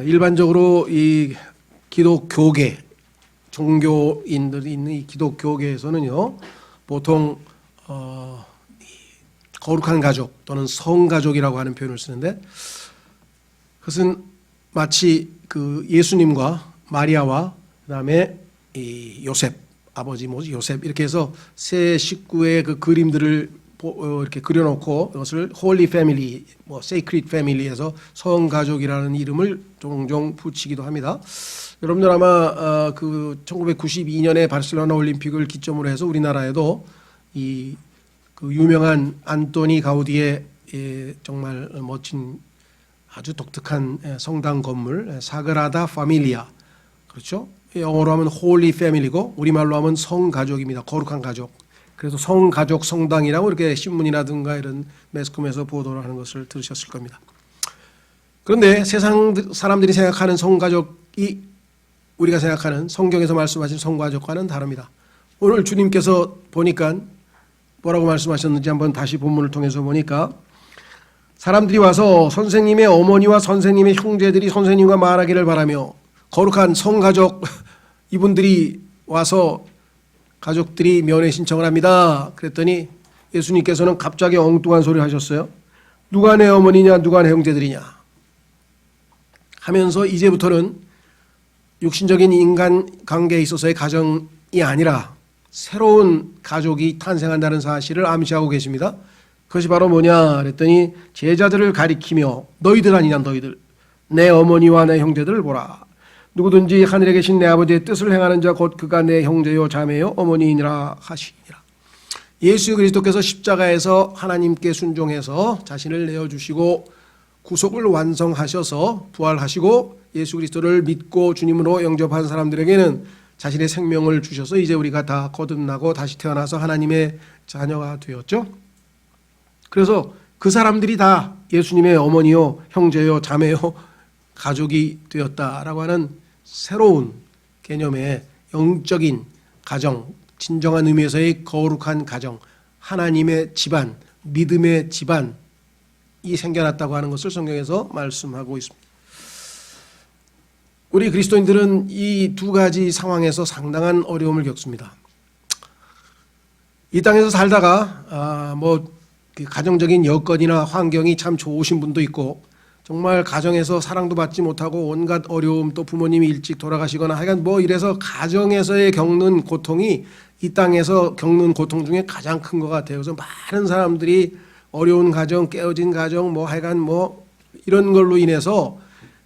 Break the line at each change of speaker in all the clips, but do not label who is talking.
일반적으로 이 기독교계 종교인들이 있는 이 기독교계에서는요, 보통 거룩한 가족 또는 성가족이라고 하는 표현을 쓰는데, 그것은 마치 그 예수님과 마리아와 그다음에 이 요셉, 아버지 요셉 이렇게 해서 세 식구의 그 그림들을 이렇게 그려놓고 이것을 홀리 패밀리, 뭐 세이크릿 패밀리에서 성가족이라는 이름을 종종 붙이기도 합니다. 여러분들 아마 그 1992년에 바르셀로나 올림픽을 기점으로 해서 우리나라에도 이 그 유명한 안토니 가우디의 정말 멋진 아주 독특한 성당 건물 사그라다 파밀리아, 그렇죠? 영어로 하면 홀리 패밀리고 우리말로 하면 성가족입니다. 거룩한 가족. 그래서 성가족 성당이라고 이렇게 신문이라든가 이런 매스컴에서 보도를 하는 것을 들으셨을 겁니다. 그런데 세상 사람들이 생각하는 성가족이 우리가 생각하는 성경에서 말씀하신 성가족과는 다릅니다. 오늘 주님께서 보니까 뭐라고 말씀하셨는지 한번 다시 본문을 통해서 보니까, 사람들이 와서 선생님의 어머니와 선생님의 형제들이 선생님과 말하기를 바라며, 거룩한 성가족 이분들이 와서 가족들이 면회 신청을 합니다. 그랬더니 예수님께서는 갑자기 엉뚱한 소리를 하셨어요. 누가 내 어머니냐, 누가 내 형제들이냐 하면서 이제부터는 육신적인 인간 관계에 있어서의 가정이 아니라 새로운 가족이 탄생한다는 사실을 암시하고 계십니다. 그것이 바로 뭐냐 그랬더니, 제자들을 가리키며 너희들 아니냐, 너희들 내 어머니와 내 형제들을 보라. 누구든지 하늘에 계신 내 아버지의 뜻을 행하는 자 곧 그가 내 형제요 자매요 어머니이니라 하시니라. 예수 그리스도께서 십자가에서 하나님께 순종해서 자신을 내어주시고 구속을 완성하셔서 부활하시고 예수 그리스도를 믿고 주님으로 영접한 사람들에게는 자신의 생명을 주셔서 이제 우리가 다 거듭나고 다시 태어나서 하나님의 자녀가 되었죠. 그래서 그 사람들이 다 예수님의 어머니요 형제요 자매요 가족이 되었다라고 하는 새로운 개념의 영적인 가정, 진정한 의미에서의 거룩한 가정, 하나님의 집안, 믿음의 집안이 생겨났다고 하는 것을 성경에서 말씀하고 있습니다. 우리 그리스도인들은 이 두 가지 상황에서 상당한 어려움을 겪습니다. 이 땅에서 살다가 가정적인 여건이나 환경이 참 좋으신 분도 있고, 정말 가정에서 사랑도 받지 못하고 온갖 어려움, 또 부모님이 일찍 돌아가시거나 하여간 이래서 가정에서의 겪는 고통이 이 땅에서 겪는 고통 중에 가장 큰 것 같아요. 그래서 많은 사람들이 어려운 가정, 깨어진 가정, 하여간 이런 걸로 인해서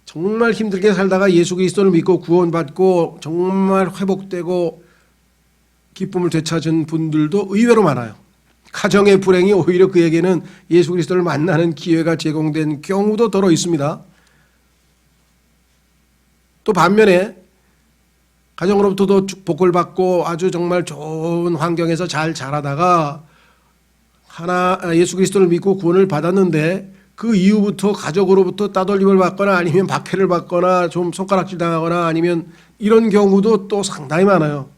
정말 힘들게 살다가 예수 그리스도를 믿고 구원받고 정말 회복되고 기쁨을 되찾은 분들도 의외로 많아요. 가정의 불행이 오히려 그에게는 예수 그리스도를 만나는 기회가 제공된 경우도 더러 있습니다. 또 반면에 가정으로부터도 복을 받고 아주 정말 좋은 환경에서 잘 자라다가 예수 그리스도를 믿고 구원을 받았는데 그 이후부터 가족으로부터 따돌림을 받거나 아니면 박해를 받거나 좀 손가락질 당하거나 아니면 이런 경우도 또 상당히 많아요.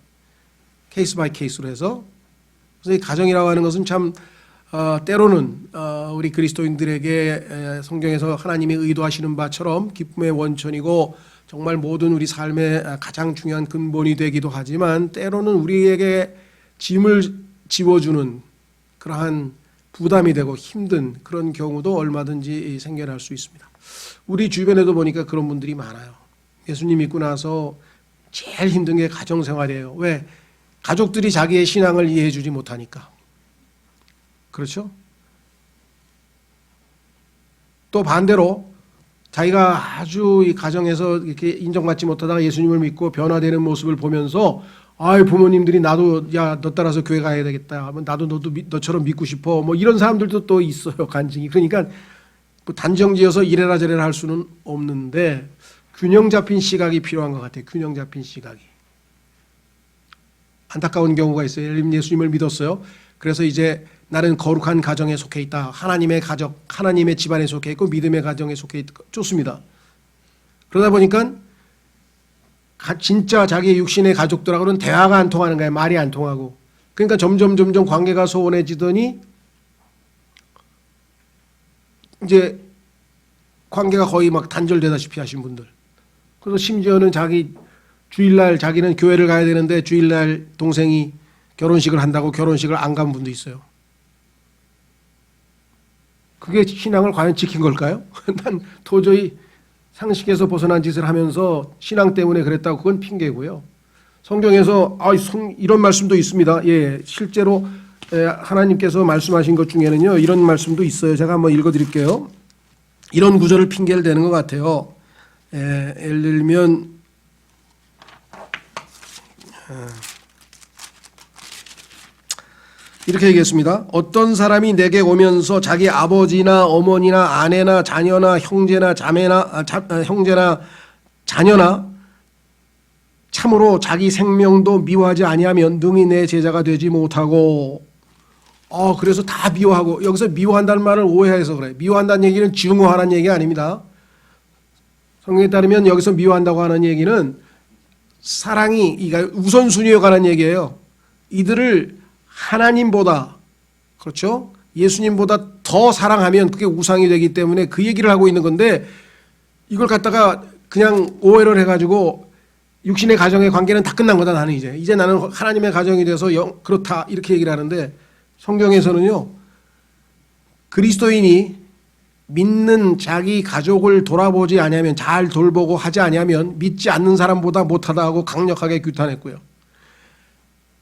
케이스 바이 케이스로 해서. 그래서 이 가정이라고 하는 것은 참 때로는 우리 그리스도인들에게 성경에서 하나님이 의도하시는 바처럼 기쁨의 원천이고 정말 모든 우리 삶의 가장 중요한 근본이 되기도 하지만, 때로는 우리에게 짐을 지워주는 그러한 부담이 되고 힘든 그런 경우도 얼마든지 생겨날 수 있습니다. 우리 주변에도 보니까 그런 분들이 많아요. 예수님 믿고 나서 제일 힘든 게 가정생활이에요. 왜? 가족들이 자기의 신앙을 이해해 주지 못하니까. 그렇죠? 또 반대로 자기가 아주 이 가정에서 이렇게 인정받지 못하다가 예수님을 믿고 변화되는 모습을 보면서, 부모님들이 나도 너 따라서 교회 가야 되겠다, 나도 너처럼 믿고 싶어, 이런 사람들도 또 있어요, 간증이. 그러니까 단정지어서 이래라 저래라 할 수는 없는데 균형 잡힌 시각이 필요한 것 같아요. 균형 잡힌 시각이. 안타까운 경우가 있어요. 예수님을 믿었어요. 그래서 이제 나는 거룩한 가정에 속해 있다. 하나님의 가족, 하나님의 집안에 속해 있고 믿음의 가정에 속해 있다. 좋습니다. 그러다 보니까 진짜 자기의 육신의 가족들하고는 대화가 안 통하는 거예요. 말이 안 통하고. 그러니까 점점 관계가 소원해지더니 이제 관계가 거의 막 단절되다시피 하신 분들. 그래서 심지어는 자기 주일날 자기는 교회를 가야 되는데 주일날 동생이 결혼식을 한다고 결혼식을 안 간 분도 있어요. 그게 신앙을 과연 지킨 걸까요? 난 도저히 상식에서 벗어난 짓을 하면서 신앙 때문에 그랬다고 그건 핑계고요. 성경에서 이런 말씀도 있습니다. 예, 실제로 하나님께서 말씀하신 것 중에는요 이런 말씀도 있어요. 제가 한번 읽어드릴게요. 이런 구절을 핑계를 대는 것 같아요. 예를 들면 이렇게 얘기했습니다. 어떤 사람이 내게 오면서 자기 아버지나 어머니나 아내나 자녀나 형제나 자녀나 참으로 자기 생명도 미워하지 아니하면 능히 내 제자가 되지 못하고. 그래서 다 미워하고, 여기서 미워한다는 말을 오해해서 그래. 미워한다는 얘기는 증오하라는 얘기 아닙니다. 성경에 따르면 여기서 미워한다고 하는 얘기는 사랑이 우선순위에 관한 얘기예요. 이들을 하나님보다, 그렇죠? 예수님보다 더 사랑하면 그게 우상이 되기 때문에 그 얘기를 하고 있는 건데, 이걸 갖다가 그냥 오해를 해가지고 육신의 가정의 관계는 다 끝난 거다. 나는 이제 나는 하나님의 가정이 돼서 그렇다 이렇게 얘기를 하는데, 성경에서는요 그리스도인이 믿는 자기 가족을 돌아보지 아니하면, 잘 돌보고 하지 아니하면 믿지 않는 사람보다 못하다 하고 강력하게 규탄했고요.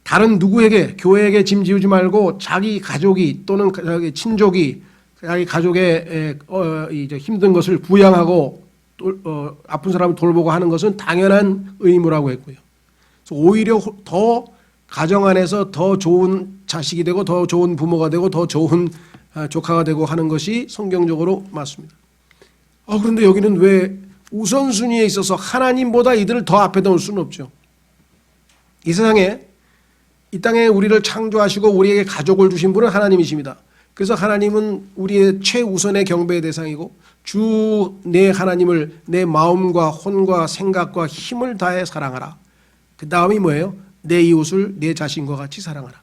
다른 누구에게, 교회에게 짐 지우지 말고 자기 가족이 또는 자기 친족이 자기 가족의 이제 힘든 것을 부양하고 아픈 사람을 돌보고 하는 것은 당연한 의무라고 했고요. 그래서 오히려 더 가정 안에서 더 좋은 자식이 되고 더 좋은 부모가 되고 더 좋은 조카가 되고 하는 것이 성경적으로 맞습니다. 그런데 여기는 왜 우선순위에 있어서 하나님보다 이들을 더 앞에 놓을 수는 없죠. 이 세상에, 이 땅에 우리를 창조하시고 우리에게 가족을 주신 분은 하나님이십니다. 그래서 하나님은 우리의 최우선의 경배의 대상이고, 주 내 하나님을 내 마음과 혼과 생각과 힘을 다해 사랑하라. 그 다음이 뭐예요? 내 이웃을 내 자신과 같이 사랑하라.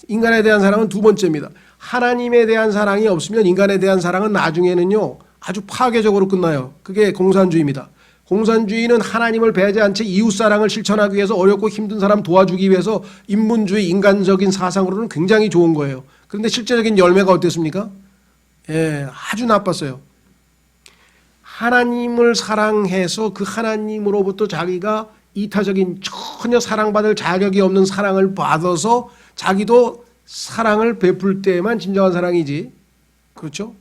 인간에 대한 사랑은 두 번째입니다. 하나님에 대한 사랑이 없으면 인간에 대한 사랑은 나중에는요 아주 파괴적으로 끝나요. 그게 공산주의입니다. 공산주의는 하나님을 배제한 채 이웃사랑을 실천하기 위해서 어렵고 힘든 사람 도와주기 위해서 인문주의, 인간적인 사상으로는 굉장히 좋은 거예요. 그런데 실제적인 열매가 어땠습니까? 아주 나빴어요. 하나님을 사랑해서 그 하나님으로부터 자기가 이타적인 전혀 사랑받을 자격이 없는 사랑을 받아서 자기도 사랑을 베풀 때만 진정한 사랑이지. 그렇죠?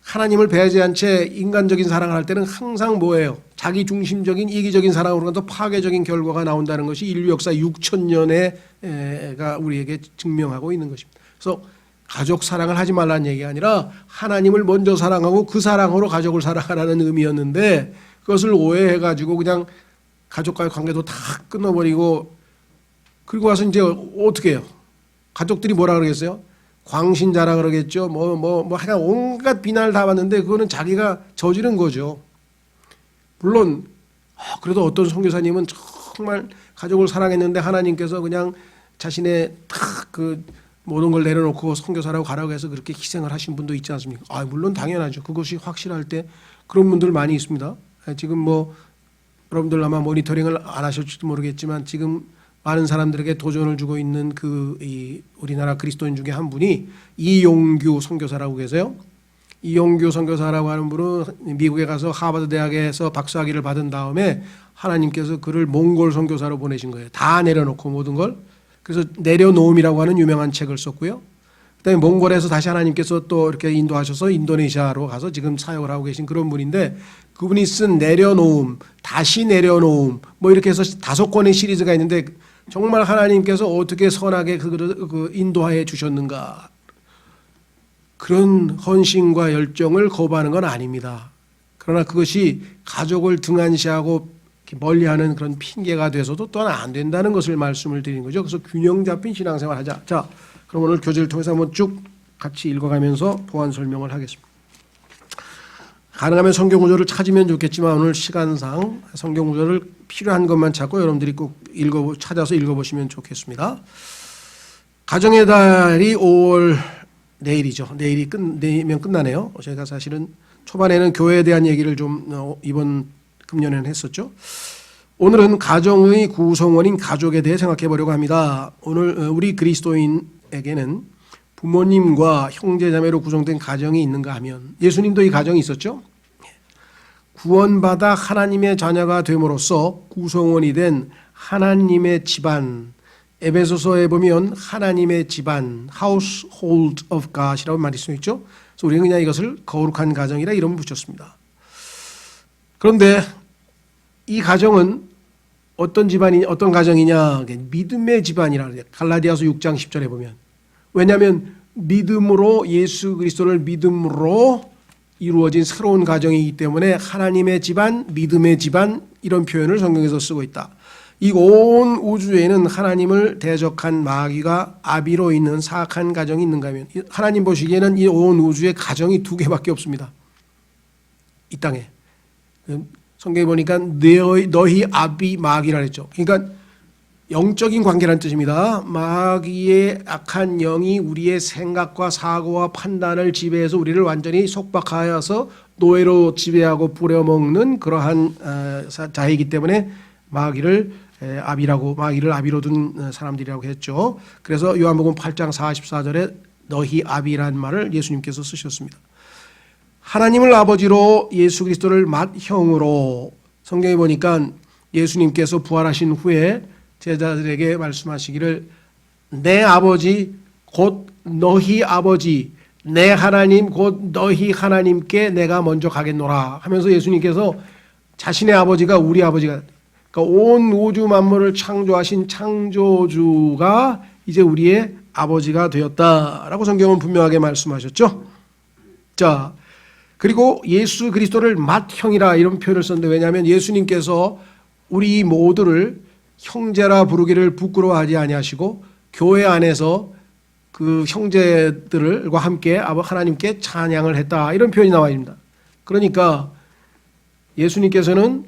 하나님을 배제한 채 인간적인 사랑을 할 때는 항상 뭐예요? 자기 중심적인 이기적인 사랑으로 더 파괴적인 결과가 나온다는 것이 인류 역사 6,000년에가 우리에게 증명하고 있는 것입니다. 그래서 가족 사랑을 하지 말라는 얘기가 아니라 하나님을 먼저 사랑하고 그 사랑으로 가족을 사랑하라는 의미였는데, 그것을 오해해가지고 그냥 가족과의 관계도 다 끊어버리고, 그리고 와서 이제 어떻게 해요? 가족들이 뭐라 그러겠어요? 광신자라 그러겠죠. 하여간 온갖 비난을 다 받는데 그거는 자기가 저지른 거죠. 물론 그래도 어떤 선교사님은 정말 가족을 사랑했는데 하나님께서 그냥 자신의 그 모든 걸 내려놓고 선교사라고 가라고 해서 그렇게 희생을 하신 분도 있지 않습니까? 물론 당연하죠. 그것이 확실할 때 그런 분들 많이 있습니다. 지금 여러분들 아마 모니터링을 안 하실지도 모르겠지만 지금 많은 사람들에게 도전을 주고 있는 우리나라 그리스도인 중에 한 분이 이용규 선교사라고 계세요. 이용규 선교사라고 하는 분은 미국에 가서 하버드 대학에서 박사학위를 받은 다음에 하나님께서 그를 몽골 선교사로 보내신 거예요. 다 내려놓고 모든 걸. 그래서 내려놓음이라고 하는 유명한 책을 썼고요. 그다음에 몽골에서 다시 하나님께서 또 이렇게 인도하셔서 인도네시아로 가서 지금 사역을 하고 계신 그런 분인데, 그분이 쓴 내려놓음, 다시 내려놓음 이렇게 해서 5권의 시리즈가 있는데, 정말 하나님께서 어떻게 선하게 그 인도하여 주셨는가, 그런 헌신과 열정을 거부하는 건 아닙니다. 그러나 그것이 가족을 등한시하고 멀리하는 그런 핑계가 돼서도 또한 안 된다는 것을 말씀을 드리는 거죠. 그래서 균형 잡힌 신앙생활 하자. 자, 그럼 오늘 교재를 통해서 한번 쭉 같이 읽어가면서 보완 설명을 하겠습니다. 가능하면 성경 구절을 찾으면 좋겠지만 오늘 시간상 성경 구절을 필요한 것만 찾고 여러분들이 꼭 찾아서 읽어보시면 좋겠습니다. 가정의 달이 5월 내일이죠. 내일이면 끝나네요. 제가 사실은 초반에는 교회에 대한 얘기를 좀 이번 금년에는 했었죠. 오늘은 가정의 구성원인 가족에 대해 생각해 보려고 합니다. 오늘 우리 그리스도인에게는 부모님과 형제자매로 구성된 가정이 있는가 하면 예수님도 이 가정이 있었죠. 구원받아 하나님의 자녀가 됨으로써 구성원이 된 하나님의 집안, 에베소서에 보면 하나님의 집안, household of God이라고 말이 써 있죠. 그래서 우리는 그냥 이것을 거룩한 가정이라 이름을 붙였습니다. 그런데 이 가정은 어떤 가정이냐? 믿음의 집안이라 그래요. 갈라디아서 6장 10절에 보면. 왜냐하면 믿음으로 예수 그리스도를 믿음으로 이루어진 새로운 가정이기 때문에 하나님의 집안, 믿음의 집안 이런 표현을 성경에서 쓰고 있다. 이 온 우주에는 하나님을 대적한 마귀가 아비로 있는 사악한 가정이 있는가 하면 하나님 보시기에는 이 온 우주에 가정이 두 개밖에 없습니다. 이 땅에. 성경에 보니까 너희 아비 마귀라 했죠. 그러니까 영적인 관계라는 뜻입니다. 마귀의 악한 영이 우리의 생각과 사고와 판단을 지배해서 우리를 완전히 속박하여서 노예로 지배하고 부려먹는 그러한 자이기 때문에 마귀를 아비로 둔 사람들이라고 했죠. 그래서 요한복음 8장 44절에 너희 아비라는 말을 예수님께서 쓰셨습니다. 하나님을 아버지로 예수 그리스도를 맏형으로 성경에 보니까 예수님께서 부활하신 후에 제자들에게 말씀하시기를 내 아버지 곧 너희 아버지 내 하나님 곧 너희 하나님께 내가 먼저 가겠노라 하면서 예수님께서 자신의 아버지가 우리 아버지가 그러니까 온 우주 만물을 창조하신 창조주가 이제 우리의 아버지가 되었다라고 성경은 분명하게 말씀하셨죠. 자, 그리고 예수 그리스도를 맏형이라 이런 표현을 썼는데 왜냐하면 예수님께서 우리 모두를 형제라 부르기를 부끄러워하지 아니하시고 교회 안에서 그 형제들과 함께 하나님께 찬양을 했다 이런 표현이 나와 있습니다. 그러니까 예수님께서는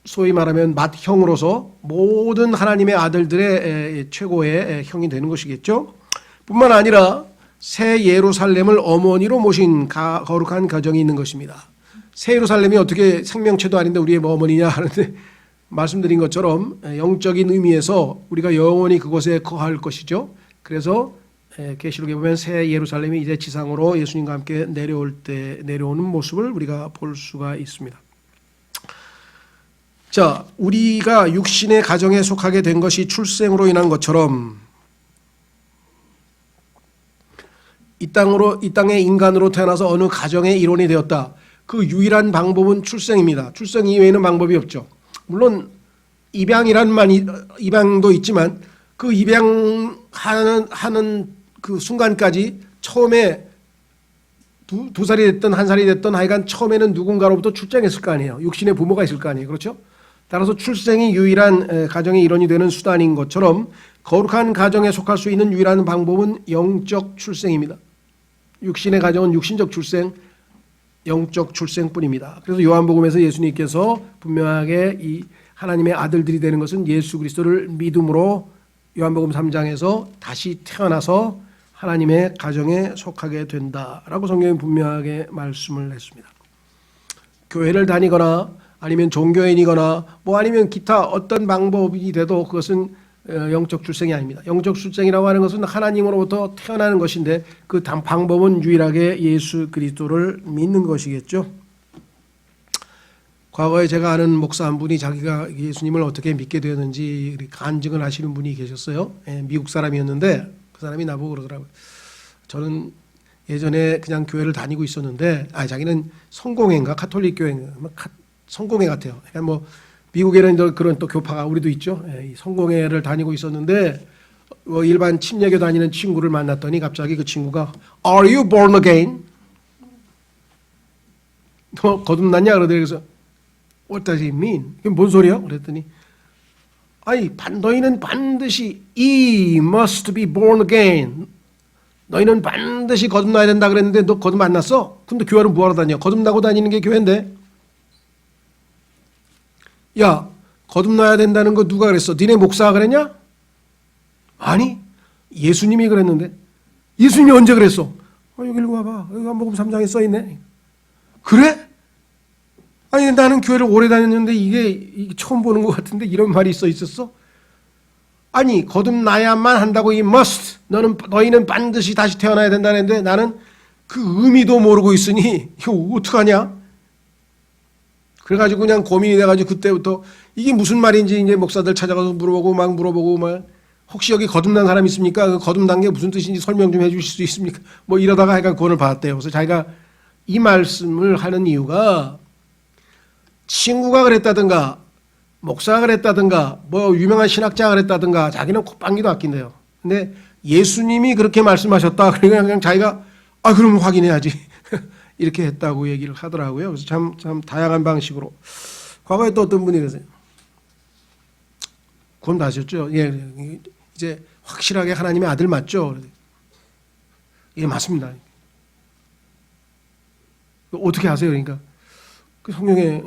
소위 말하면 맏형으로서 모든 하나님의 아들들의 최고의 형이 되는 것이겠죠. 뿐만 아니라 새 예루살렘을 어머니로 모신 거룩한 가정이 있는 것입니다. 새 예루살렘이 어떻게 생명체도 아닌데 우리의 어머니냐 하는데 말씀드린 것처럼 영적인 의미에서 우리가 영원히 그곳에 거할 것이죠. 그래서 계시록에 보면 새 예루살렘이 이제 지상으로 예수님과 함께 내려오는 모습을 우리가 볼 수가 있습니다. 자, 우리가 육신의 가정에 속하게 된 것이 출생으로 인한 것처럼 이 땅에 인간으로 태어나서 어느 가정의 일원이 되었다. 그 유일한 방법은 출생입니다. 출생 이외에는 방법이 없죠. 물론 입양도 있지만 그 입양하는 그 순간까지 처음에 두 살이 됐든 한 살이 됐든 하여간 처음에는 누군가로부터 출생했을 거 아니에요. 육신의 부모가 있을 거 아니에요. 그렇죠? 따라서 출생이 유일한 가정의 일원이 되는 수단인 것처럼 거룩한 가정에 속할 수 있는 유일한 방법은 영적 출생입니다. 육신의 가정은 육신적 출생, 영적 출생뿐입니다. 그래서 요한복음에서 예수님께서 분명하게 이 하나님의 아들들이 되는 것은 예수 그리스도를 믿음으로 요한복음 3장에서 다시 태어나서 하나님의 가정에 속하게 된다라고 성경이 분명하게 말씀을 했습니다. 교회를 다니거나 아니면 종교인이거나 아니면 기타 어떤 방법이 돼도 그것은 영적 출생이 아닙니다. 영적 출생이라고 하는 것은 하나님으로부터 태어나는 것인데 그 방법은 유일하게 예수 그리스도를 믿는 것이겠죠. 과거에 제가 아는 목사 한 분이 자기가 예수님을 어떻게 믿게 되었는지 간증을 하시는 분이 계셨어요. 미국 사람이었는데 그 사람이 나보고 그러더라고요. 저는 예전에 그냥 교회를 다니고 있었는데 자기는 성공회인가 카톨릭 교회인가 성공회 같아요. 그러니까 미국에는 그런 또 교파가 우리도 있죠. 성공회를 다니고 있었는데 일반 침례교 다니는 친구를 만났더니 갑자기 그 친구가 Are you born again? 너 거듭났냐? 그러더니 What does it mean? 그게 뭔 소리야? 그랬더니 너희는 반드시 must be born again. 너희는 반드시 거듭나야 된다 그랬는데 너 거듭 안 났어? 근데 교회를 뭐하러 다녀? 거듭나고 다니는 게 교회인데. 야, 거듭나야 된다는 거 누가 그랬어? 니네 목사가 그랬냐? 아니, 예수님이 그랬는데. 예수님이 언제 그랬어? 여기 읽어봐봐. 여기 요한복음 3장에 써있네. 그래? 아니 나는 교회를 오래 다녔는데 이게 처음 보는 것 같은데 이런 말이 있었어? 아니 거듭나야만 한다고 이 must 너희는 반드시 다시 태어나야 된다는데 나는 그 의미도 모르고 있으니 이거 어떡하냐? 그래가지고 그냥 고민이 돼가지고 그때부터 이게 무슨 말인지 이제 목사들 찾아가서 물어보고 막 혹시 여기 거듭난 사람 있습니까? 그 거듭난 게 무슨 뜻인지 설명 좀 해주실 수 있습니까? 뭐 이러다가 하여간 구원을 받았대요. 그래서 자기가 이 말씀을 하는 이유가 친구가 그랬다든가 목사가 그랬다든가 뭐 유명한 신학자가 그랬다든가 자기는 콧방귀도 아낀대요. 근데 예수님이 그렇게 말씀하셨다. 그러니까 그냥 자기가 그럼 확인해야지 이렇게 했다고 얘기를 하더라고요. 그래서 참 다양한 방식으로. 과거에 또 어떤 분이 그러세요. 구원 받으셨죠? 예, 이제 확실하게 하나님의 아들 맞죠? 예, 맞습니다. 어떻게 아세요? 그러니까 그 성경에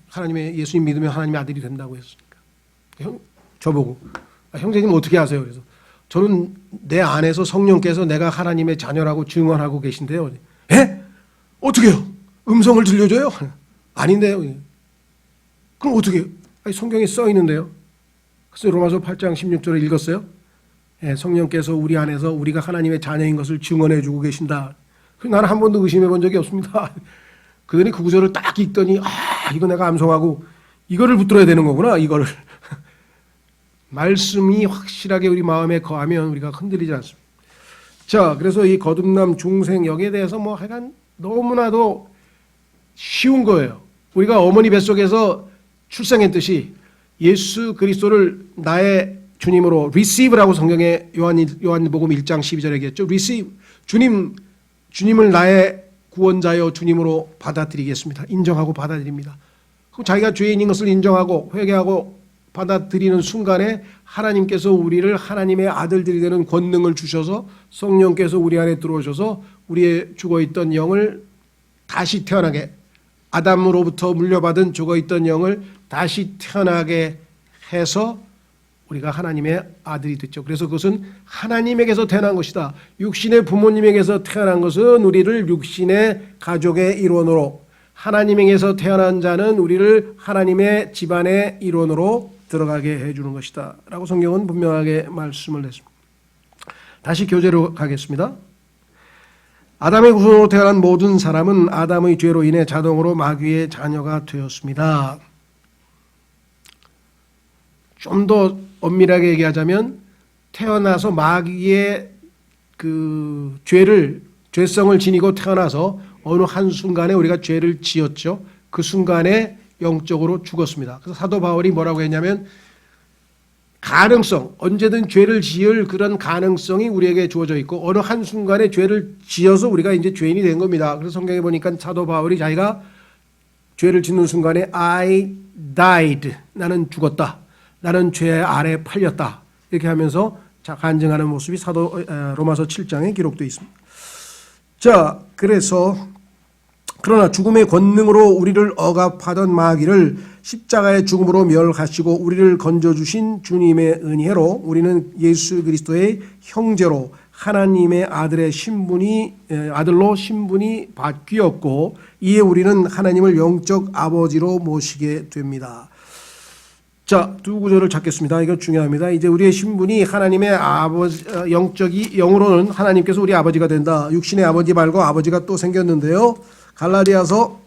하나님의 예수님 믿으면 하나님의 아들이 된다고 했으니까. 저보고 형제님 어떻게 아세요? 그래서 저는 내 안에서 성령께서 내가 하나님의 자녀라고 증언하고 계신데요. 에? 어떻게요? 음성을 들려줘요? 아닌데요. 그럼 어떻게? 성경에 써 있는데요. 그래서 로마서 8장 16절을 읽었어요. 예, 성령께서 우리 안에서 우리가 하나님의 자녀인 것을 증언해주고 계신다. 나는 한 번도 의심해 본 적이 없습니다. 그들이 그 구절을 딱 읽더니 이거 내가 암송하고 이거를 붙들어야 되는 거구나. 이거를 말씀이 확실하게 우리 마음에 거하면 우리가 흔들리지 않습니다. 자, 그래서 이 거듭남 중생 여기에 대해서 뭐 하여간 너무나도 쉬운 거예요. 우리가 어머니 뱃속에서 출생했듯이 예수 그리스도를 나의 주님으로 receive라고 성경에 요한복음 1장 12절에 얘기했죠. receive 주님을 나의 구원자여 주님으로 받아들이겠습니다. 인정하고 받아들입니다. 그럼 자기가 죄인인 것을 인정하고 회개하고 받아들이는 순간에 하나님께서 우리를 하나님의 아들들이 되는 권능을 주셔서 성령께서 우리 안에 들어오셔서 우리의 죽어있던 영을 다시 태어나게 아담으로부터 물려받은 죽어있던 영을 다시 태어나게 해서 우리가 하나님의 아들이 됐죠. 그래서 그것은 하나님에게서 태어난 것이다. 육신의 부모님에게서 태어난 것은 우리를 육신의 가족의 일원으로, 하나님에게서 태어난 자는 우리를 하나님의 집안의 일원으로 들어가게 해주는 것이다 라고 성경은 분명하게 말씀을 했습니다. 다시 교재로 가겠습니다. 아담의 후손으로 태어난 모든 사람은 아담의 죄로 인해 자동으로 마귀의 자녀가 되었습니다. 좀 더 엄밀하게 얘기하자면 태어나서 마귀의 그 죄성을 지니고 태어나서 어느 한순간에 우리가 죄를 지었죠. 그 순간에 영적으로 죽었습니다. 그래서 사도 바울이 뭐라고 했냐면 가능성, 언제든 죄를 지을 그런 가능성이 우리에게 주어져 있고 어느 한순간에 죄를 지어서 우리가 이제 죄인이 된 겁니다. 그래서 성경에 보니까 사도 바울이 자기가 죄를 짓는 순간에 I died, 나는 죽었다. 나는 죄 아래 팔렸다. 이렇게 하면서 간증하는 모습이 로마서 7장에 기록되어 있습니다. 자, 그러나 죽음의 권능으로 우리를 억압하던 마귀를 십자가의 죽음으로 멸하시고 우리를 건져주신 주님의 은혜로 우리는 예수 그리스도의 형제로 하나님의 아들로 신분이 바뀌었고 이에 우리는 하나님을 영적 아버지로 모시게 됩니다. 자, 두 구절을 찾겠습니다. 이거 중요합니다. 이제 우리의 신분이 하나님의 아버지, 영으로는 하나님께서 우리 아버지가 된다. 육신의 아버지 말고 아버지가 또 생겼는데요. 갈라디아서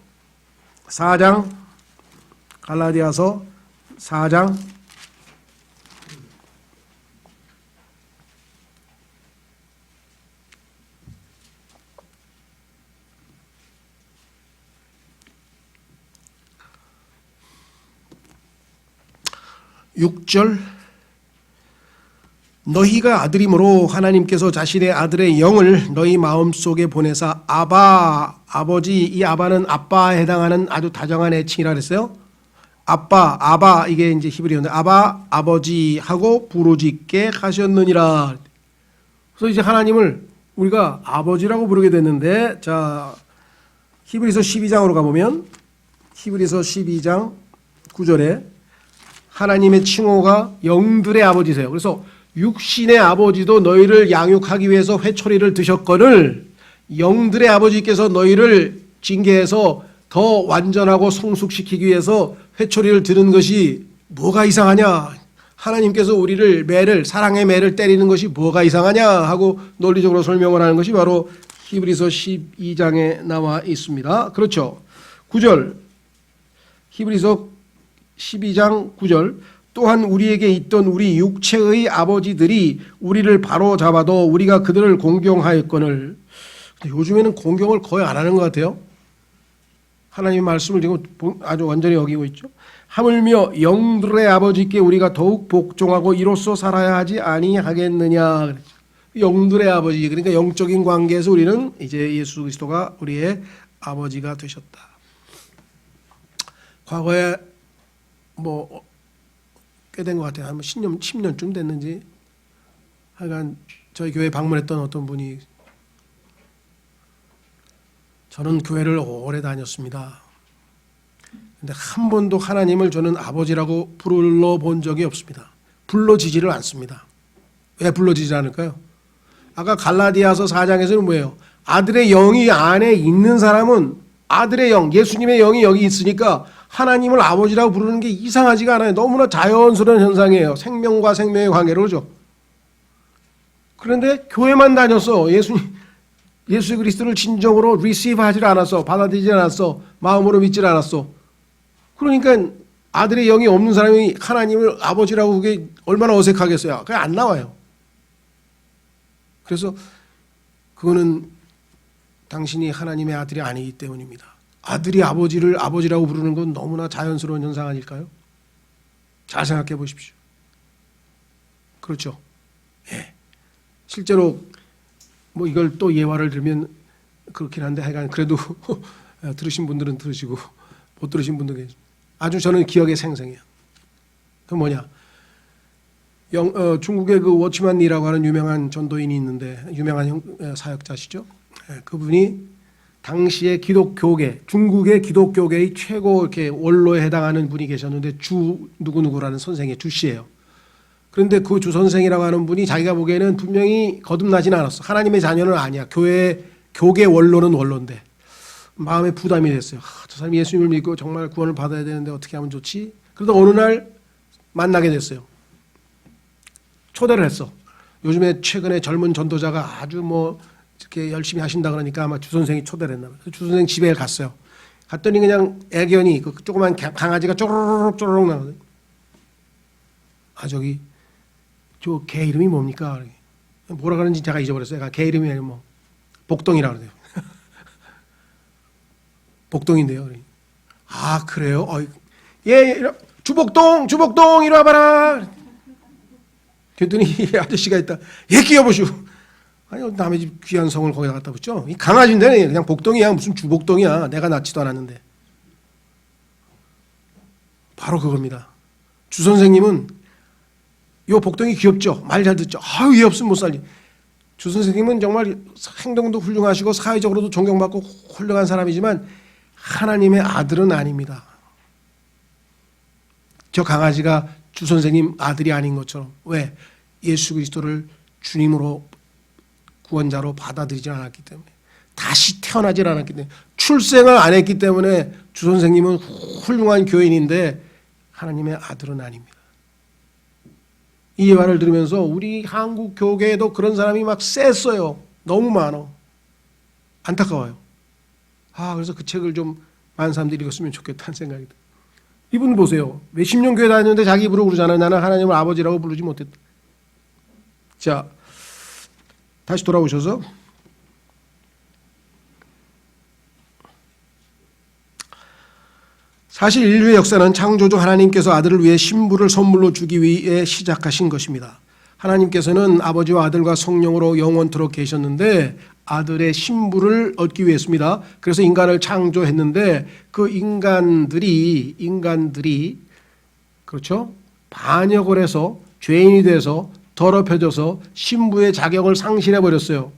4장 6절 너희가 아들이므로 하나님께서 자신의 아들의 영을 너희 마음속에 보내사 아버지, 이 아바는 아빠에 해당하는 아주 다정한 애칭이라 그랬어요. 아바 이게 이제 히브리어인데 아버지 하고 부르짖게 하셨느니라. 그래서 이제 하나님을 우리가 아버지라고 부르게 됐는데, 자, 히브리서 12장으로 가보면 히브리서 12장 9절에 하나님의 칭호가 영들의 아버지세요. 그래서 육신의 아버지도 너희를 양육하기 위해서 회초리를 드셨거늘 영들의 아버지께서 너희를 징계해서 더 완전하고 성숙시키기 위해서 회초리를 드는 것이 뭐가 이상하냐? 하나님께서 우리를 매를 사랑의 매를 때리는 것이 뭐가 이상하냐 하고 논리적으로 설명을 하는 것이 바로 히브리서 12장에 나와 있습니다. 그렇죠. 9절 히브리서 12장 9절 또한 우리에게 있던 우리 육체의 아버지들이 우리를 바로잡아도 우리가 그들을 공경하였거늘. 요즘에는 공경을 거의 안 하는 것 같아요. 하나님의 말씀을 지금 아주 완전히 여기고 있죠. 하물며 영들의 아버지께 우리가 더욱 복종하고 이로써 살아야 하지 아니하겠느냐. 영들의 아버지, 그러니까 영적인 관계에서 우리는 이제 예수 그리스도가 우리의 아버지가 되셨다. 과거에 꽤 된 것 같아요. 한 10년쯤 됐는지 하여간 저희 교회 방문했던 어떤 분이 저는 교회를 오래 다녔습니다. 근데 한 번도 하나님을 저는 아버지라고 불러본 적이 없습니다. 불러지지를 않습니다. 왜 불러지지 않을까요? 아까 갈라디아서 4장에서는 뭐예요? 아들의 영이 안에 있는 사람은 아들의 영, 예수님의 영이 여기 있으니까 하나님을 아버지라고 부르는 게 이상하지가 않아요. 너무나 자연스러운 현상이에요. 생명과 생명의 관계로 그러죠. 그런데 교회만 다녔어. 예수 그리스도를 진정으로 receive 하지 않았어. 받아들이지 않았어. 마음으로 믿지 않았어. 그러니까 아들의 영이 없는 사람이 하나님을 아버지라고 그게 얼마나 어색하겠어요. 그게 안 나와요. 그래서 그거는 당신이 하나님의 아들이 아니기 때문입니다. 아들이 아버지를 아버지라고 부르는 건 너무나 자연스러운 현상 아닐까요? 잘 생각해 보십시오. 그렇죠? 예. 실제로 이걸 또 예화를 들면 그렇긴 한데 하여간 그래도 들으신 분들은 들으시고 못 들으신 분들은 계십니다. 아주 저는 기억에 생생해요. 그 뭐냐? 중국의 그 워치만 리라고 하는 유명한 전도인이 있는데 유명한 사역자시죠. 그분이 당시의 기독교계, 중국의 기독교계의 최고 이렇게 원로에 해당하는 분이 계셨는데 주 누구누구라는 선생의 주 씨예요. 그런데 그 주 선생이라고 하는 분이 자기가 보기에는 분명히 거듭나지는 않았어. 하나님의 자녀는 아니야. 교계 원로는 원로인데 마음에 부담이 됐어요. 저 사람이 예수님을 믿고 정말 구원을 받아야 되는데 어떻게 하면 좋지? 그러다 어느 날 만나게 됐어요. 초대를 했어. 요즘에 최근에 젊은 전도자가 아주 이렇게 열심히 하신다 그러니까 아마 주 선생이 초대를 했나 봐요. 주 선생 집에 갔어요. 갔더니 그냥 애견이 그 조그만 강아지가 쪼르륵 나거든요. 저 개 이름이 뭡니까? 뭐라 그러는지 제가 잊어버렸어요. 개 이름이 복동이라 그러네요. 복동인데요. 아 그래요? 예, 주복동 이리 와봐라. 그랬더니 이 아저씨가 있다. 예, 끼워보시오. 아니 남의 집 귀한 성을 거기다 갖다 붙죠. 이 강아지인데 그냥 복동이야. 무슨 주복동이야. 내가 낳지도 않았는데. 바로 그겁니다. 주 선생님은 요 복동이 귀엽죠. 말 잘 듣죠. 얘 없으면 못 살리. 주 선생님은 정말 행동도 훌륭하시고 사회적으로도 존경받고 훌륭한 사람이지만 하나님의 아들은 아닙니다. 저 강아지가 주 선생님 아들이 아닌 것처럼. 왜? 예수 그리스도를 주님으로 구원자로 받아들이지 않았기 때문에, 다시 태어나지 않았기 때문에, 출생을 안 했기 때문에 주 선생님은 훌륭한 교인인데 하나님의 아들은 아닙니다. 이 예화를 들으면서 우리 한국 교계에도 그런 사람이 막 셌어요. 너무 많아. 안타까워요. 그래서 그 책을 좀 많은 사람들이 읽었으면 좋겠다는 생각이 들어요. 이분 보세요. 몇십 년 교회 다녔는데 자기 입으로 그러잖아요. 나는 하나님을 아버지라고 부르지 못했다. 자, 다시 돌아오셔서 사실 인류의 역사는 창조주 하나님께서 아들을 위해 신부를 선물로 주기 위해 시작하신 것입니다. 하나님께서는 아버지와 아들과 성령으로 영원토록 계셨는데 아들의 신부를 얻기 위해서입니다. 그래서 인간을 창조했는데 그 인간들이 그렇죠? 반역을 해서 죄인이 돼서 더럽혀져서 신부의 자격을 상실해 버렸어요.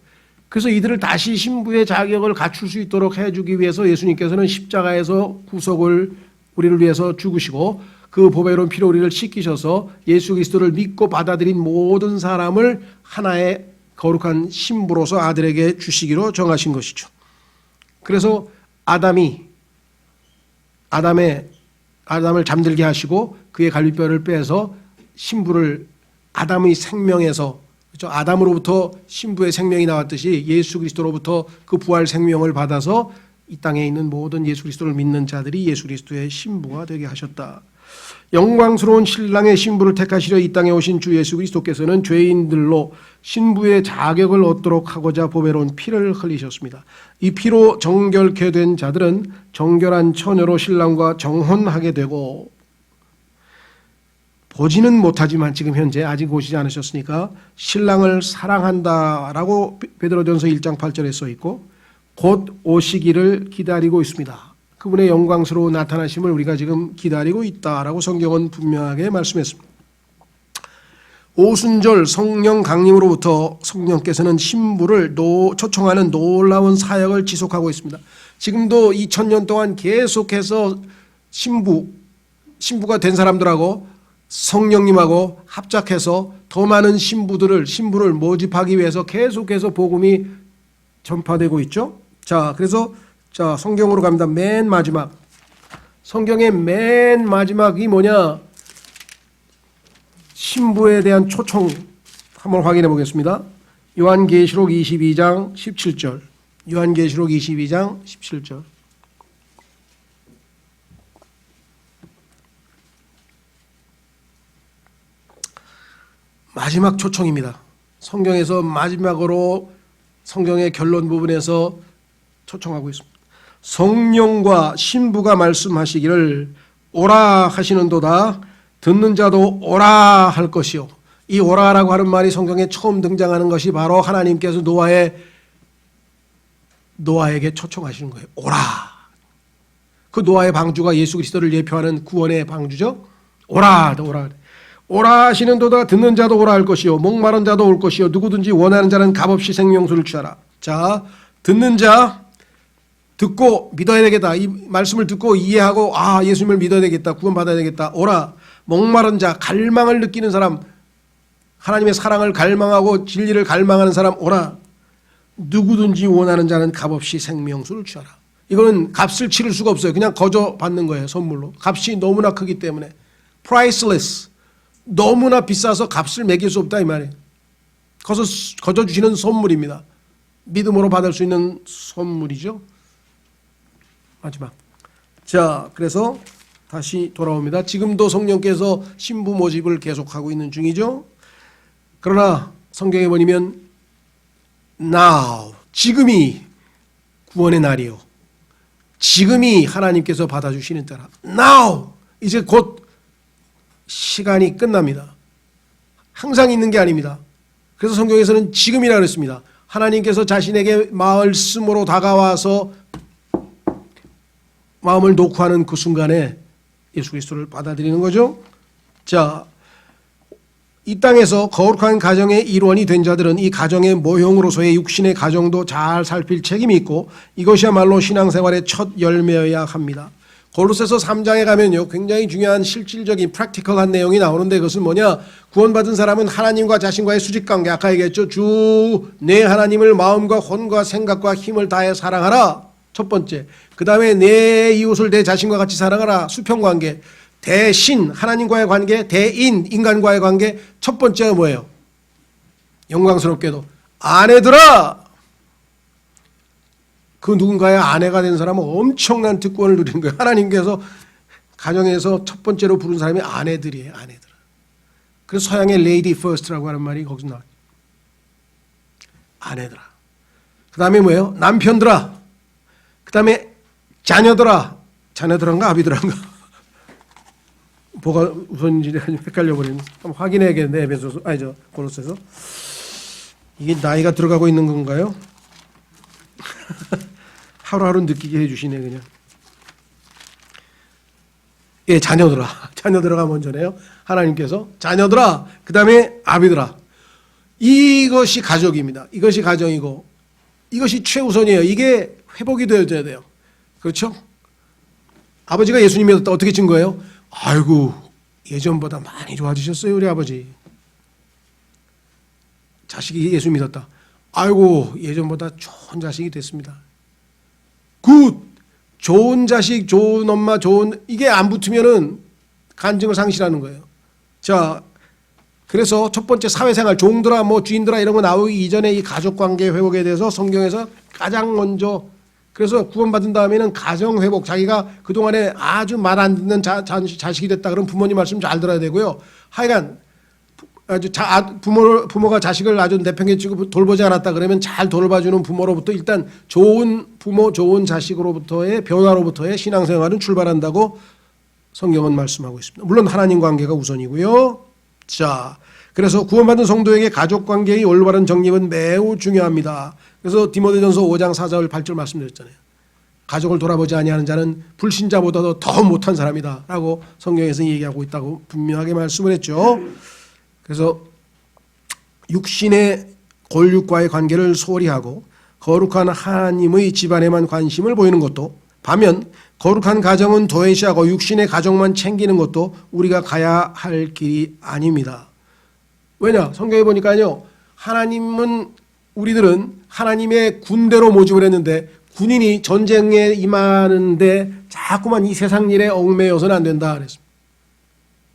그래서 이들을 다시 신부의 자격을 갖출 수 있도록 해주기 위해서 예수님께서는 십자가에서 구속을 우리를 위해서 죽으시고 그 보배로운 피로 우리를 씻기셔서 예수 그리스도를 믿고 받아들인 모든 사람을 하나의 거룩한 신부로서 아들에게 주시기로 정하신 것이죠. 그래서 아담이 아담을 잠들게 하시고 그의 갈비뼈를 빼서 신부를 아담의 생명에서, 그렇죠? 아담으로부터 신부의 생명이 나왔듯이 예수 그리스도로부터 그 부활 생명을 받아서 이 땅에 있는 모든 예수 그리스도를 믿는 자들이 예수 그리스도의 신부가 되게 하셨다. 영광스러운 신랑의 신부를 택하시려 이 땅에 오신 주 예수 그리스도께서는 죄인들로 신부의 자격을 얻도록 하고자 보배로운 피를 흘리셨습니다. 이 피로 정결케 된 자들은 정결한 처녀로 신랑과 정혼하게 되고, 보지는 못하지만 지금 현재 아직 오시지 않으셨으니까 신랑을 사랑한다라고 베드로전서 1장 8절에 써 있고 곧 오시기를 기다리고 있습니다. 그분의 영광스러운 나타나심을 우리가 지금 기다리고 있다라고 성경은 분명하게 말씀했습니다. 오순절 성령 강림으로부터 성령께서는 신부를 초청하는 놀라운 사역을 지속하고 있습니다. 지금도 2000년 동안 계속해서 신부가 된 사람들하고 성령님하고 합작해서 더 많은 신부를 모집하기 위해서 계속해서 복음이 전파되고 있죠. 자, 그래서 성경으로 갑니다. 맨 마지막, 성경의 맨 마지막이 뭐냐? 신부에 대한 초청 한번 확인해 보겠습니다. 요한계시록 22장 17절. 요한계시록 22장 17절. 마지막 초청입니다. 성경에서 마지막으로 성경의 결론 부분에서 초청하고 있습니다. 성령과 신부가 말씀하시기를 오라 하시는도다. 듣는 자도 오라 할 것이요. 이 오라라고 하는 말이 성경에 처음 등장하는 것이 바로 하나님께서 노아에게 초청하시는 거예요. 오라. 그 노아의 방주가 예수 그리스도를 예표하는 구원의 방주죠. 오라. 오라 하시는도다. 듣는 자도 오라 할 것이요. 목마른 자도 올 것이요. 누구든지 원하는 자는 값없이 생명수를 취하라. 자, 듣는 자, 듣고 믿어야 되겠다. 이 말씀을 듣고 이해하고 예수님을 믿어야 되겠다. 구원받아야 되겠다. 오라. 목마른 자, 갈망을 느끼는 사람, 하나님의 사랑을 갈망하고 진리를 갈망하는 사람 오라. 누구든지 원하는 자는 값없이 생명수를 취하라. 이거는 값을 치를 수가 없어요. 그냥 거저 받는 거예요. 선물로. 값이 너무나 크기 때문에. priceless. 너무나 비싸서 값을 매길 수 없다 이 말이에요. 거저 주시는 선물입니다. 믿음으로 받을 수 있는 선물이죠. 마지막. 자, 그래서 다시 돌아옵니다. 지금도 성령께서 신부 모집을 계속하고 있는 중이죠. 그러나 성경에 보면 now, 지금이 구원의 날이요. 지금이 하나님께서 받아주시는 때라. now, 이제 곧 시간이 끝납니다. 항상 있는 게 아닙니다. 그래서 성경에서는 지금이라 그랬습니다. 하나님께서 자신에게 말씀으로 다가와서 마음을 놓고 하는 그 순간에 예수 그리스도를 받아들이는 거죠. 자, 이 땅에서 거룩한 가정의 일원이 된 자들은 이 가정의 모형으로서의 육신의 가정도 잘 살필 책임이 있고 이것이야말로 신앙생활의 첫 열매여야 합니다. 골로새서 3장에 가면요, 굉장히 중요한 실질적인 프랙티컬한 내용이 나오는데 그것은 뭐냐? 구원받은 사람은 하나님과 자신과의 수직관계, 아까 얘기했죠. 주 내 하나님을 마음과 혼과 생각과 힘을 다해 사랑하라. 첫 번째. 그 다음에 내 이웃을 내 자신과 같이 사랑하라. 수평관계. 대신 하나님과의 관계, 대인 인간과의 관계. 첫 번째가 뭐예요? 영광스럽게도 아내들아. 그 누군가의 아내가 된 사람은 엄청난 특권을 누리는 거예요. 하나님께서 가정에서 첫 번째로 부른 사람이 아내들이에요. 아내들. 그래서 서양의 lady first라고 하는 말이 거기서 나와요. 아내들아. 그 다음에 뭐예요? 남편들아. 그 다음에 자녀들아. 자녀들한가 아비들한가? 뭐가 우선인지 헷갈려 버리는. 한번 확인해야겠네. 에베소서, 아니죠, 골로새서. 이게 나이가 들어가고 있는 건가요? 하루하루 느끼게 해주시네 그냥. 예, 자녀들아. 자녀들아가 먼저네요. 하나님께서 자녀들아, 그 다음에 아비들아. 이것이 가족입니다. 이것이 가정이고 이것이 최우선이에요. 이게 회복이 되어야 돼요. 그렇죠? 아버지가 예수님 믿었다. 어떻게 친 거예요? 아이고, 예전보다 많이 좋아지셨어요 우리 아버지. 자식이 예수 믿었다. 아이고, 예전보다 좋은 자식이 됐습니다. 굿, 좋은 자식, 좋은 엄마, 이게 안 붙으면은 간증을 상실하는 거예요. 자, 그래서 첫 번째 사회생활, 종들아 뭐 주인들아 이런 거 나오기 이전에 이 가족관계 회복에 대해서 성경에서 가장 먼저, 그래서 구원받은 다음에는 가정회복, 자기가 그동안에 아주 말 안 듣는 자식이 됐다 그러면 부모님 말씀 잘 들어야 되고요. 하여간 아주 부모가 자식을 아주 내팽개치고 돌보지 않았다 그러면 잘 돌봐주는 부모로부터 일단 좋은 부모, 좋은 자식으로부터의 변화로부터의 신앙생활은 출발한다고 성경은 말씀하고 있습니다. 물론 하나님 관계가 우선이고요. 자, 그래서 구원받은 성도에게 가족관계의 올바른 정립은 매우 중요합니다. 그래서 디모데전서 5장 4절 8절 말씀드렸잖아요. 가족을 돌아보지 아니하는 자는 불신자보다도 더 못한 사람이다 라고 성경에서 얘기하고 있다고 분명하게 말씀을 했죠. 그래서 육신의 골육과의 관계를 소홀히 하고 거룩한 하나님의 집안에만 관심을 보이는 것도, 반면 거룩한 가정은 도외시하고 육신의 가족만 챙기는 것도 우리가 가야 할 길이 아닙니다. 왜냐? 성경에 보니까요, 우리들은 하나님의 군대로 모집을 했는데 군인이 전쟁에 임하는데 자꾸만 이 세상 일에 얽매여서는 안 된다 그랬습니다.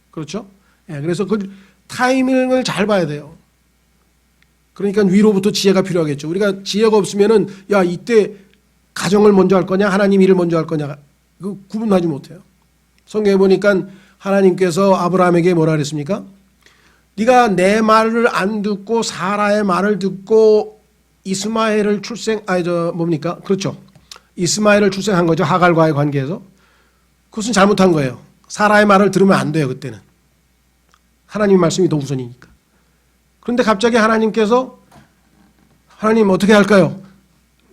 그렇죠? 예, 그래서 그 타이밍을 잘 봐야 돼요. 그러니까 위로부터 지혜가 필요하겠죠. 우리가 지혜가 없으면은 야, 이때 가정을 먼저 할 거냐 하나님 일을 먼저 할 거냐 그 구분하지 못해요. 성경에 보니까 하나님께서 아브라함에게 뭐라 그랬습니까? 네가 내 말을 안 듣고 사라의 말을 듣고 이스마엘을 그렇죠. 이스마엘을 출생한 거죠. 하갈과의 관계에서. 그것은 잘못한 거예요. 사라의 말을 들으면 안 돼요. 그때는. 하나님 말씀이 더 우선이니까. 그런데 갑자기 하나님께서 하나님 어떻게 할까요?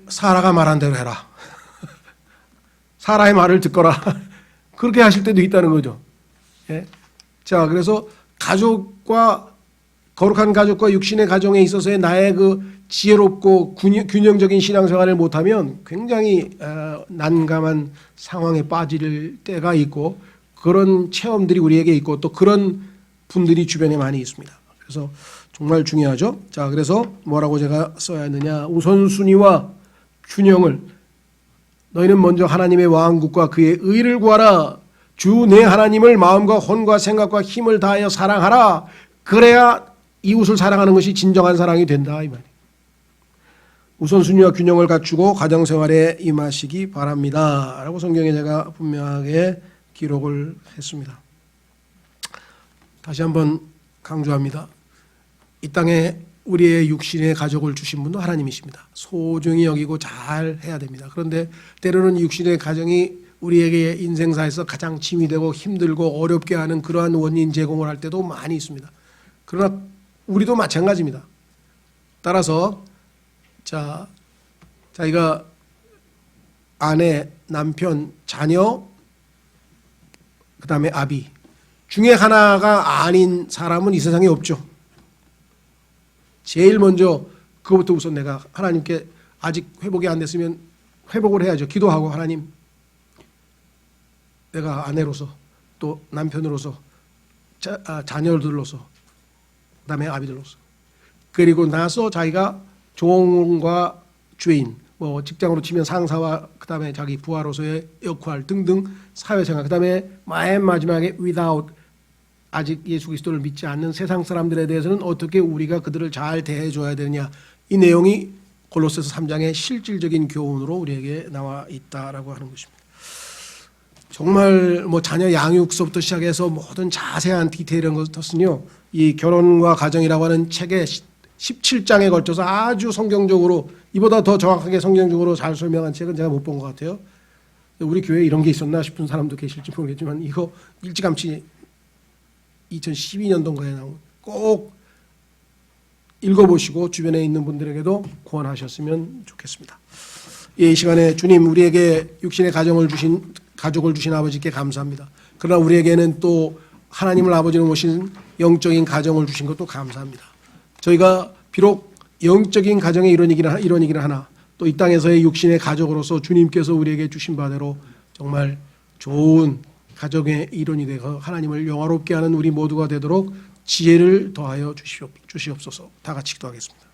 사라가 말한 대로 해라. 사라의 말을 듣거라. 그렇게 하실 때도 있다는 거죠. 예? 자, 그래서 거룩한 가족과 육신의 가정에 있어서의 나의 그 지혜롭고 균형적인 신앙생활을 못하면 굉장히 난감한 상황에 빠질 때가 있고, 그런 체험들이 우리에게 있고 또 그런 분들이 주변에 많이 있습니다. 그래서 정말 중요하죠. 자, 그래서 뭐라고 제가 써야 했느냐? 우선순위와 균형을, 너희는 먼저 하나님의 왕국과 그의 의를 구하라. 주 내 하나님을 마음과 혼과 생각과 힘을 다하여 사랑하라. 그래야 이웃을 사랑하는 것이 진정한 사랑이 된다 이 말이에요. 우선순위와 균형을 갖추고 가정생활에 임하시기 바랍니다 라고 성경에 제가 분명하게 기록을 했습니다. 다시 한번 강조합니다. 이 땅에 우리의 육신의 가족을 주신 분도 하나님이십니다. 소중히 여기고 잘 해야 됩니다. 그런데 때로는 육신의 가정이 우리에게 인생사에서 가장 짐이 되고 힘들고 어렵게 하는 그러한 원인 제공을 할 때도 많이 있습니다. 그러나 우리도 마찬가지입니다. 따라서 자기가 아내, 남편, 자녀, 그 다음에 아비 중에 하나가 아닌 사람은 이 세상에 없죠. 제일 먼저 그것부터 우선 내가 하나님께 아직 회복이 안 됐으면 회복을 해야죠. 기도하고 하나님, 내가 아내로서 또 남편으로서 자녀들로서 그 다음에 아비들로서, 그리고 나서 자기가 종과 주인, 뭐 직장으로 치면 상사와 그 다음에 자기 부하로서의 역할 등등 사회생활, 그 다음에 맨 마지막에 without, 아직 예수 그리스도를 믿지 않는 세상 사람들에 대해서는 어떻게 우리가 그들을 잘 대해줘야 되느냐, 이 내용이 골로새서 3장의 실질적인 교훈으로 우리에게 나와 있다라고 하는 것입니다. 정말 뭐 자녀 양육서부터 시작해서 모든 자세한 디테일한 것은요, 이 결혼과 가정이라고 하는 책의 17장에 걸쳐서 아주 성경적으로, 이보다 더 정확하게 성경적으로 잘 설명한 책은 제가 못 본 것 같아요. 우리 교회에 이런 게 있었나 싶은 사람도 계실지 모르겠지만 이거 일찌감치 2012년도인가에 나온, 꼭 읽어보시고 주변에 있는 분들에게도 권하셨으면 좋겠습니다. 이 시간에 주님, 우리에게 육신의 가족을 주신 아버지께 감사합니다. 그러나 우리에게는 또 하나님을 아버지로 모신 영적인 가정을 주신 것도 감사합니다. 저희가 비록 영적인 가정의 일원이긴 하나 또 이 땅에서의 육신의 가족으로서 주님께서 우리에게 주신 바대로 정말 좋은 가정의 일원이 되어 하나님을 영화롭게 하는 우리 모두가 되도록 지혜를 더하여 주시옵소서. 다 같이 기도하겠습니다.